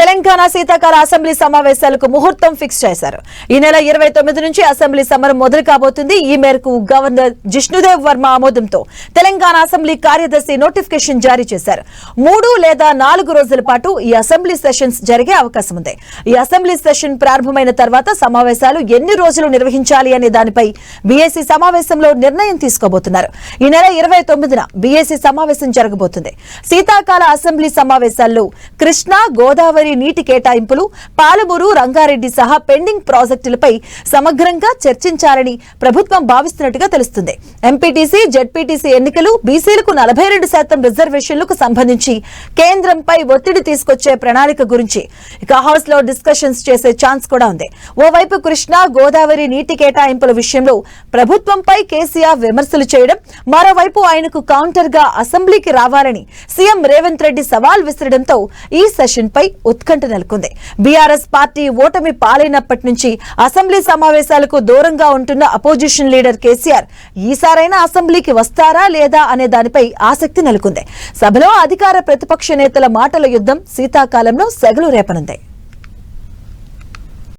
తెలంగాణ శీతాకాల అసెంబ్లీ సమావేశాలకు ముహూర్తం ఫిక్స్ చేశారు. ఈ నెల 29 నుంచి అసెంబ్లీ సమరం మొదలు కాబోతుంది. ఈ మేరకు గవర్నర్ జిష్ణుదేవ్ వర్మ ఆమోదంతో తెలంగాణ అసెంబ్లీ కార్యదర్శి నోటిఫికేషన్ జారీ చేశారు. 3 లేదా 4 రోజుల పాటు ఈ అసెంబ్లీ సెషన్స్ జరిగే అవకాశం ఉంది. ఈ అసెంబ్లీ సెషన్ ప్రారంభమైన తర్వాత సమావేశాలు ఎన్ని రోజులు నిర్వహించాలి అనే దానిపై బీఏసీ సమావేశంలో నిర్ణయం తీసుకోబోతున్నారు. ఈ నెల 29న బీఏసీ సమావేశం జరగబోతుంది. శీతాకాల అసెంబ్లీ సమావేశాల్లో కృష్ణా, గోదావరి నీటి కేటాయింపులు, పాలమూరు, రంగారెడ్డి సహా పెండింగ్ ప్రాజెక్టులపై సమగ్రంగా చర్చించాలని ప్రభుత్వం భావిస్తున్నట్టుగా తెలుస్తుంది. ఎంపీటీసీ, జెడ్పీటీసీ ఎన్నికలు, బీసీలకు 42% రిజర్వేషన్లకు సంబంధించి కేంద్రంపై ఒత్తిడి తీసుకొచ్చే ప్రణాళిక గురించి ఇక హౌస్ లో డిస్కషన్స్ చేసే ఛాన్స్ కూడా ఉంది. ఓవైపు కృష్ణా, గోదావరి నీటి కేటాయింపుల విషయంలో ప్రభుత్వంపై కేసీఆర్ విమర్శలు చేయడం, మరోవైపు ఆయనకు కౌంటర్ గా అసెంబ్లీకి రావాలని సీఎం రేవంత్ రెడ్డి సవాల్ విసరడంతో ఈ సెషన్ పై ఉత్కంఠ నెలకొంది. బీఆర్ఎస్ పార్టీ ఓటమి పాలైనప్పటి నుంచి అసెంబ్లీ సమావేశాలకు దూరంగా ఉంటున్న అపోజిషన్ లీడర్ కేసీఆర్ ఈసారైనా అసెంబ్లీకి వస్తారా లేదా అనే దానిపై ఆసక్తి నెలకొంది. సభలో అధికార ప్రతిపక్ష నేతల మాటల యుద్ధం శీతాకాలంలో సెగలు రేపనుంది.